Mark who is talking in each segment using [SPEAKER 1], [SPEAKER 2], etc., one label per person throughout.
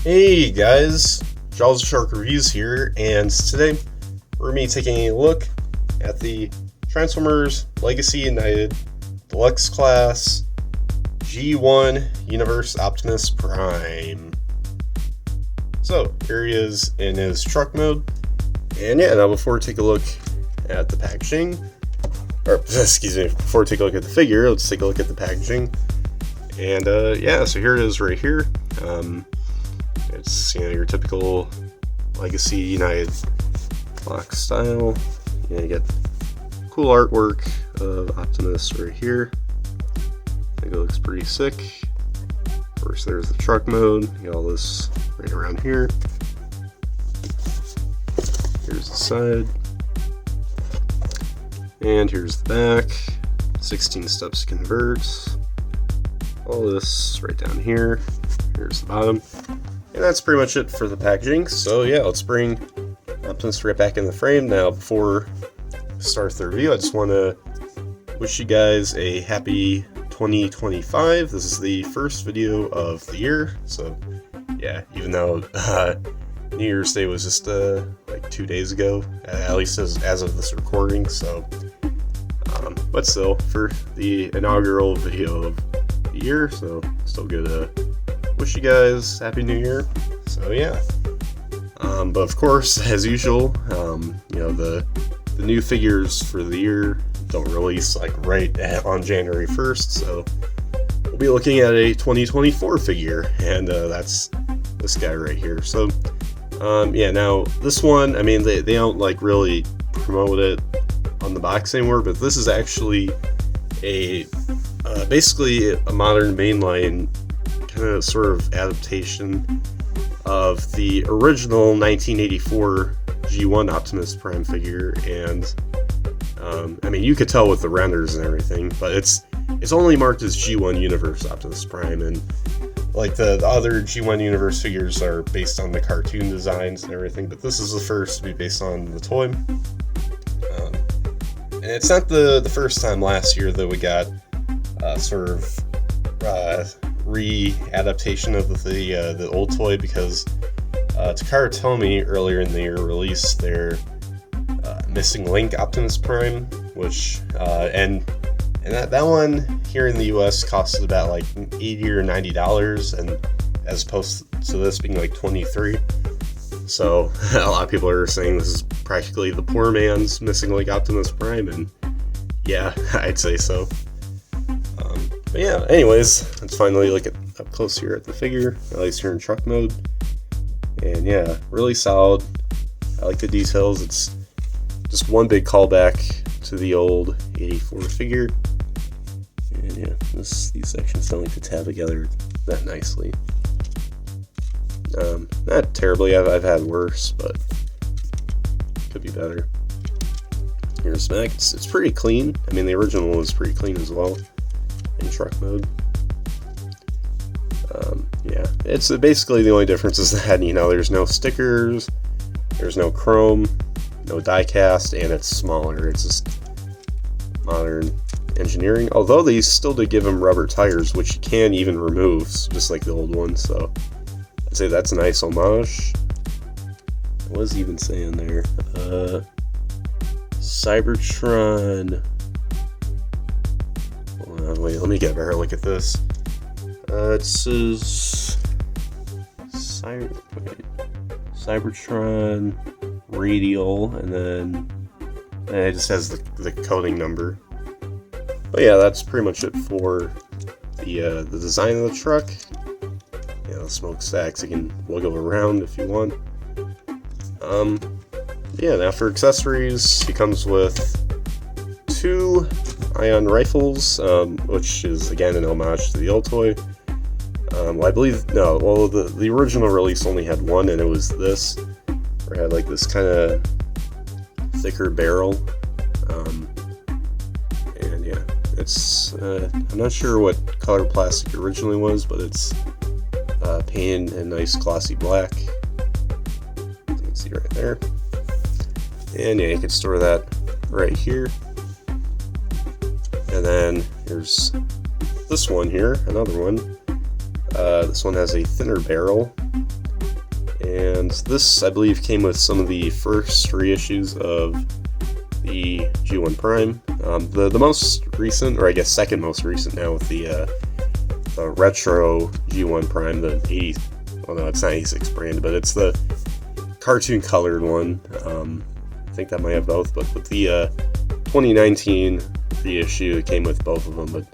[SPEAKER 1] Hey guys, Jaws Shark Reviews here, and today we're going to be taking a look at the Transformers Legacy United Deluxe Class G1 Universe Optimus Prime. So, here he is in his truck mode, and yeah, now before we take a look at the packaging, before we take a look at the figure, let's take a look at the packaging. And yeah, so here it is right here. It's your typical Legacy United box style. You get cool artwork of Optimus right here. I think it looks pretty sick. Of course, there's the truck mode. You got all this right around here. Here's the side. And here's the back. 16 steps to convert. All this right down here. Here's the bottom. And that's pretty much it for the packaging. So yeah, let's bring Optimus right back in the frame. Now, before we start the review, I just want to wish you guys a happy 2025. This is the first video of the year. So yeah, even though New Year's Day was just like 2 days ago, at least as of this recording. So, but still, for the inaugural video of the year, so still good to wish you guys Happy New Year. So yeah, but of course, as usual, you know, the new figures for the year don't release like on January 1st, so we'll be looking at a 2024 figure, and that's this guy right here. So yeah, now this one, I mean, they don't like really promote it on the box anymore, but this is actually a basically a modern mainline kind of sort of adaptation of the original 1984 G1 Optimus Prime figure. And I mean, you could tell with the renders and everything, but it's only marked as G1 Universe Optimus Prime, and like the other G1 Universe figures are based on the cartoon designs and everything, but this is the first to be based on the toy. And it's not the first time last year that we got sort of re-adaptation of the old toy, because Takara Tomy earlier in the year released their Missing Link Optimus Prime, which and that one here in the US costed about like $80 or $90, and as opposed to this being like $23. So a lot of people are saying this is practically the poor man's Missing Link Optimus Prime, and yeah, I'd say so. But yeah, anyways, let's finally look up close here at the figure, at least here in truck mode. And yeah, really solid. I like the details. It's just one big callback to the old 84 figure. And yeah, these sections don't like to tab together that nicely. Not terribly. I've had worse, but could be better. Here's the back. It's pretty clean. I mean, the original was pretty clean as well in truck mode. Yeah, it's basically the only difference is that, you know, there's no stickers, there's no chrome, no die cast, and it's smaller. It's just modern engineering, although they still did give him rubber tires, which you can even remove, just like the old one. So I'd say that's a nice homage. What was he even saying there? Cybertron. Hold on, wait, let me get a better look at this. It says Cybertron Radial, and then it just has the coding number. But yeah, that's pretty much it for the design of the truck. You know, the smokestacks, you can wiggle around if you want. Yeah, now for accessories, he comes with 2 ion rifles, which is again an homage to the old toy. I believe, no, well, the original release only had one, and it was this, where it had like this kind of thicker barrel. And yeah, it's I'm not sure what color plastic originally was, but it's painted in nice glossy black. You can see right there. And yeah, you can store that right here. And then here's this one here, another one. This one has a thinner barrel, And this, I believe, came with some of the first reissues of the G1 Prime. The most recent, or I guess second most recent now, with the retro G1 Prime, the 80. Well, no, it's not 86 brand, but it's the cartoon colored one. I think that might have both, but with the 2019 reissue, it came with both of them.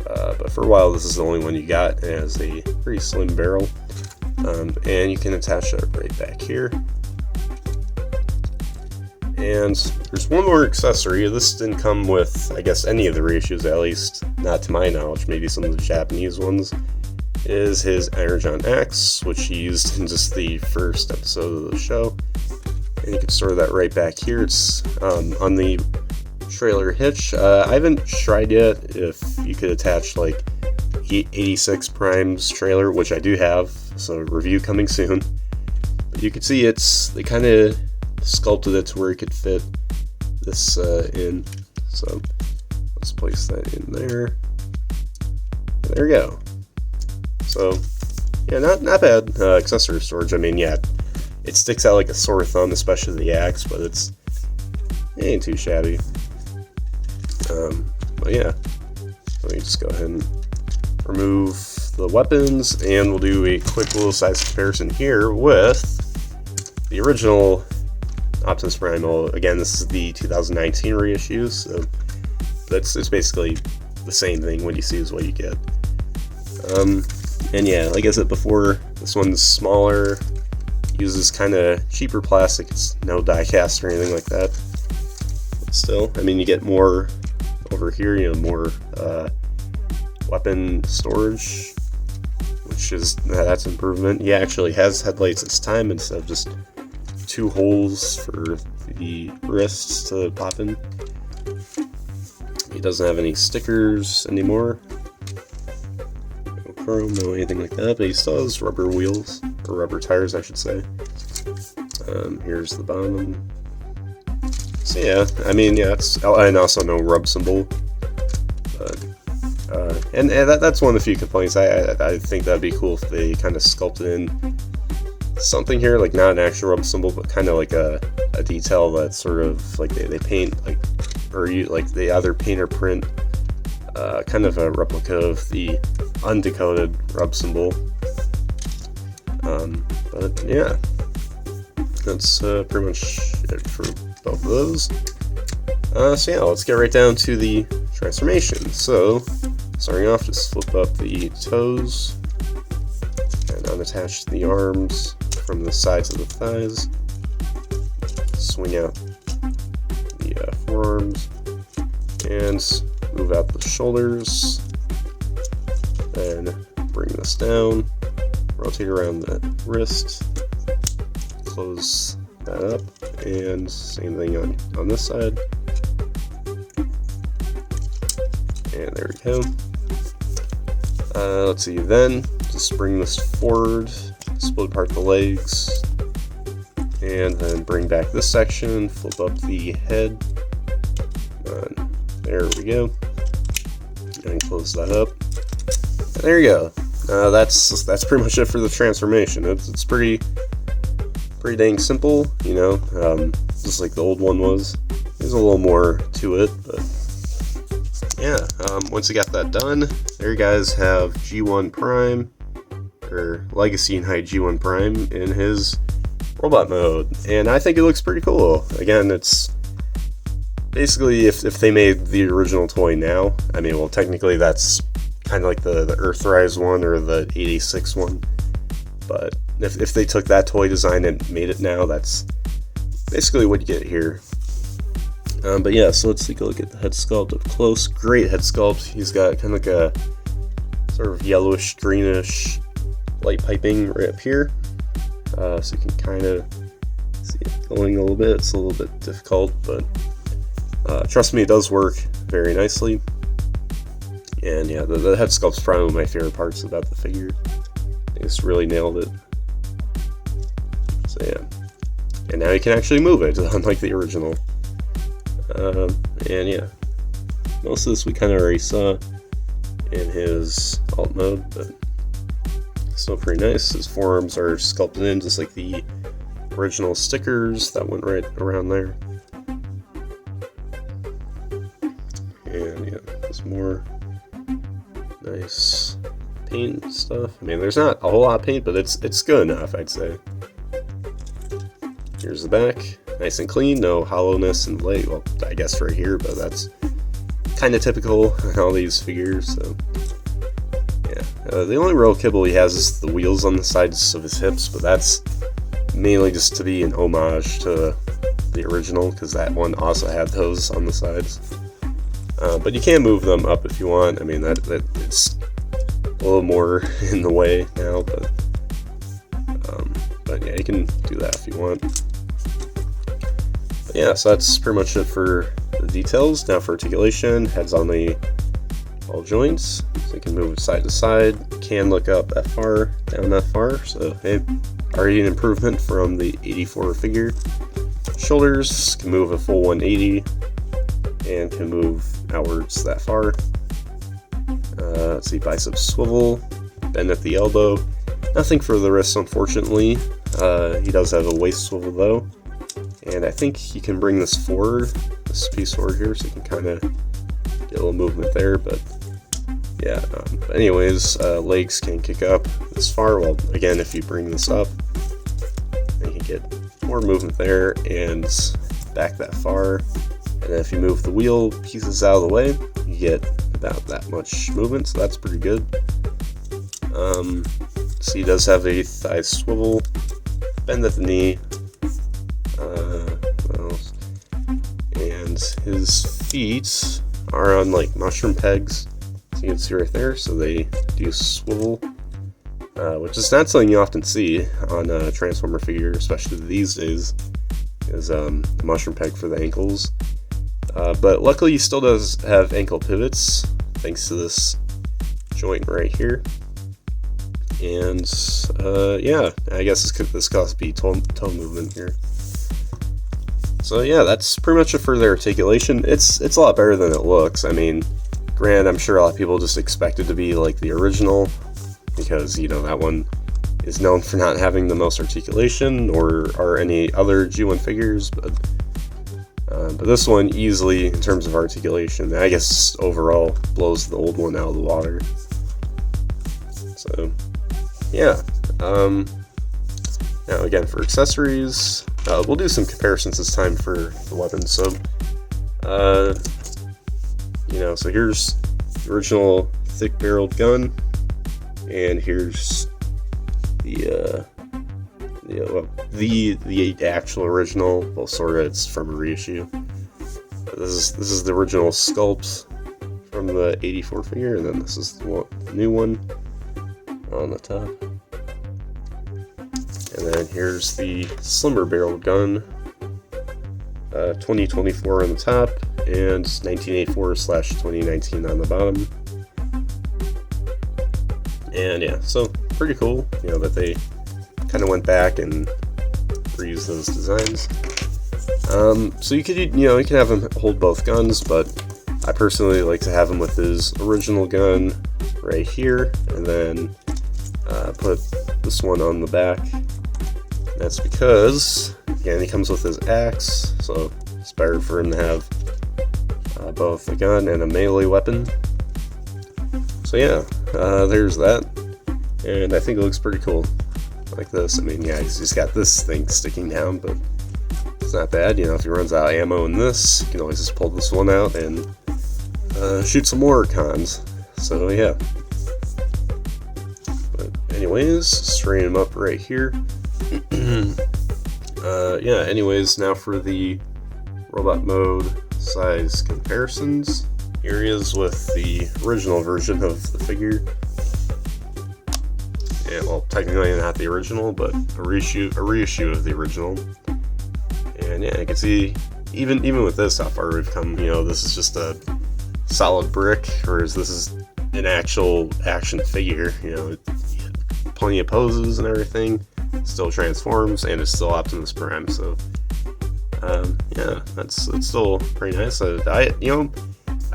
[SPEAKER 1] But for a while, this is the only one you got. It has a pretty slim barrel, and you can attach it right back here. And there's one more accessory. This didn't come with, I guess, any of the reissues, at least not to my knowledge. Maybe some of the Japanese ones. Is his Energon Axe, which he used in just the first episode of the show. And you can store that right back here. It's on the trailer hitch. I haven't tried yet if you could attach like 86 Prime's trailer, which I do have, so review coming soon. But you can see they kind of sculpted it to where it could fit this in. So let's place that in there. And there we go. So yeah, not bad accessory storage. I mean, yeah, it sticks out like a sore thumb, especially the axe, but it ain't too shabby. But yeah, let me just go ahead and remove the weapons, and we'll do a quick little size comparison here with the original Optimus Prime. Well, again, this is the 2019 reissue, so it's basically the same thing. What you see is what you get. And yeah, like I said before, this one's smaller, uses kind of cheaper plastic. It's no die cast or anything like that. But still, I mean, you get more over here, you know, more weapon storage, which is, that's improvement. He actually has headlights this time instead of just 2 holes for the wrists to pop in. He doesn't have any stickers anymore. No chrome, no anything like that, but he still has rubber wheels, or rubber tires, I should say. Here's the bottom. So yeah, I mean, yeah, and also no rub symbol. And that's one of the few complaints. I think that'd be cool if they kind of sculpted in something here, like not an actual rub symbol, but kind of like a detail that's sort of like they paint, like, or they either paint or print kind of a replica of the undecoded rub symbol. But yeah, that's pretty much it for both of those. So yeah, let's get right down to the transformation. So starting off, just flip up the toes and unattach the arms from the sides of the thighs. Swing out the forearms and move out the shoulders. Then bring this down, rotate around the wrist, close that up, and same thing on this side. And there we go. Let's see, then just bring this forward, split apart the legs, and then bring back this section, flip up the head. There we go. And close that up. And there you go. That's pretty much it for the transformation. It's pretty dang simple, you know, just like the old one was. There's a little more to it, but yeah, once you got that done, there you guys have G1 Prime, or Legacy and Height G1 Prime in his robot mode, and I think it looks pretty cool. Again, it's basically if they made the original toy now, I mean, well, technically that's kind of like the Earthrise one or the 86 one, but if they took that toy design and made it now, that's basically what you get here. But yeah, so let's take a look at the head sculpt up close. Great head sculpt. He's got kind of like a sort of yellowish, greenish light piping right up here. So you can kind of see it going a little bit. It's a little bit difficult, but trust me, it does work very nicely. And yeah, the head sculpt's probably one of my favorite parts about the figure. They just really nailed it. So yeah, and now you can actually move it, unlike the original. And yeah, most of this we kind of already saw in his alt mode, but Still pretty nice. His forearms are sculpted in just like the original stickers that went right around there. And yeah, there's more nice paint stuff. I mean, there's not a whole lot of paint, but it's good enough, I'd say. Here's the back, nice and clean, no hollowness in the leg. Well, I guess right here, but that's kind of typical in all these figures. So yeah, the only real kibble he has is the wheels on the sides of his hips, but that's mainly just to be an homage to the original, because that one also had those on the sides. But you can move them up if you want. I mean, that it's a little more in the way now, but yeah, you can do that if you want. But yeah, so that's pretty much it for the details. Now for articulation, head's on the ball joints, so you can move side to side. You can look up that far, down that far, so hey, already an improvement from the 84 figure. Shoulders can move a full 180 and can move outwards that far. Let's see, biceps swivel, bend at the elbow. Nothing for the wrists, unfortunately. He does have a waist swivel though, and I think you can bring this forward, this piece forward here, so you can kind of get a little movement there. But yeah, but anyways, legs can kick up this far. Well, again, if you bring this up, then you can get more movement there and back that far. And then if you move the wheel pieces out of the way, you get about that much movement, so that's pretty good. So he does have a thigh swivel, bend at the knee, what else? And his feet are on like mushroom pegs, so you can see right there, so they do swivel, which is not something you often see on a Transformer figure, especially these days, is the mushroom peg for the ankles. But luckily he still does have ankle pivots, thanks to this joint right here. And yeah, I guess this could be toe movement here. So yeah, that's pretty much it for their articulation. It's a lot better than it looks. I mean, granted, I'm sure a lot of people just expect it to be like the original, because, you know, that one is known for not having the most articulation, or any other G1 figures, but this one easily, in terms of articulation, I guess overall, blows the old one out of the water. So yeah, now again for accessories, we'll do some comparisons this time for the weapons. So you know, so here's the original thick-barreled gun, and here's the actual original. Well, sort of, it's from a reissue. This is the original sculpt from the 84 figure, and then this is the new one on the top. And then here's the slimmer barreled gun, 2024 on the top, and 1984/2019 on the bottom. And yeah, so pretty cool, you know, that they kind of went back and reused those designs. So you can have him hold both guns, but I personally like to have him with his original gun right here, and then put this one on the back. That's because, again, he comes with his axe, so it's better for him to have both a gun and a melee weapon. So yeah, there's that, and I think it looks pretty cool. Like this. I mean, yeah, he's just got this thing sticking down, but it's not bad. You know, if he runs out of ammo in this, you can always just pull this one out and shoot some more cons. So yeah. But anyways, straighten him up right here. Yeah, anyways, now for the robot mode size comparisons. Here he is with the original version of the figure. Yeah, well, technically not the original, but a reissue of the original. And yeah, you can see, even with this, how far we've come. You know, this is just a solid brick, whereas this is an actual action figure. You know, plenty of poses and everything. Still transforms, and it's still Optimus Prime. So, yeah, that's still pretty nice. I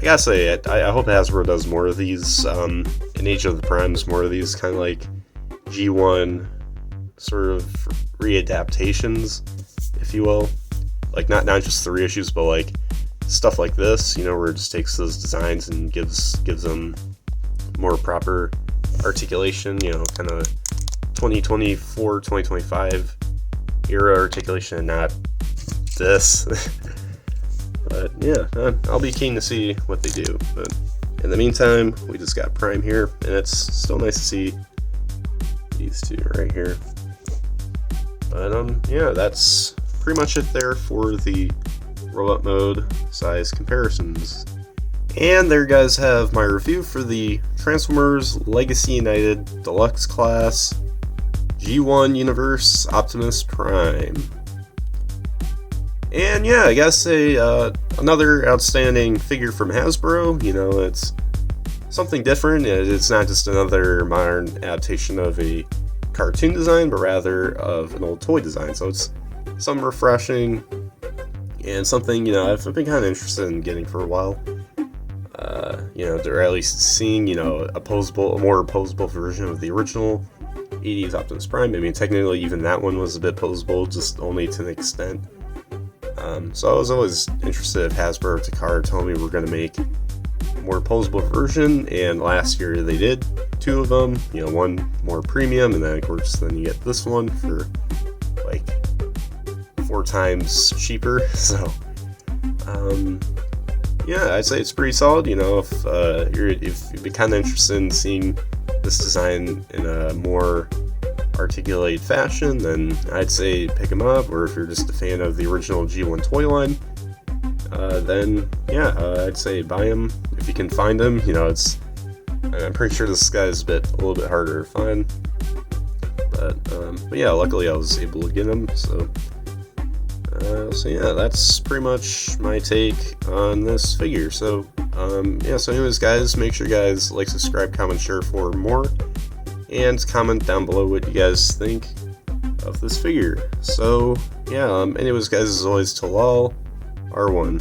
[SPEAKER 1] gotta say, I hope Hasbro does more of these. In Age of the Primes, more of these kind of like G1 sort of readaptations, if you will. Like not just the reissues, but like stuff like this, you know, where it just takes those designs and gives them more proper articulation, you know, kind of 2024, 2025 era articulation, and not this. But yeah, I'll be keen to see what they do. But in the meantime, we just got Prime here, and it's still nice to see these two right here. But yeah, that's pretty much it there for the robot mode size comparisons. And there you guys have my review for the Transformers Legacy United Deluxe Class G1 Universe Optimus Prime. And yeah, I gotta say, another outstanding figure from Hasbro. You know, it's something different. It's not just another modern adaptation of a cartoon design, but rather of an old toy design. So it's something refreshing and something, you know, I've been kind of interested in getting for a while. You know, or at least seeing, you know, a more posable version of the original 80s Optimus Prime. I mean, technically, even that one was a bit posable, just only to an extent. So I was always interested if Hasbro or Takara told me we're going to make a more posable version, and last year they did 2 of them. You know, one more premium, and then of course then you get this one for like 4 times cheaper. So yeah, I'd say it's pretty solid. You know, if you'd be kind of interested in seeing this design in a more articulate fashion, then I'd say pick them up. Or if you're just a fan of the original G1 toy line, then yeah, I'd say buy them if you can find them. You know, I'm pretty sure this guy's a little bit harder to find, but yeah, luckily I was able to get them. So yeah, that's pretty much my take on this figure. So yeah, so anyways guys, make sure you guys like, subscribe, comment, share for more, and comment down below what you guys think of this figure. So yeah, anyways guys, as always, till all R1.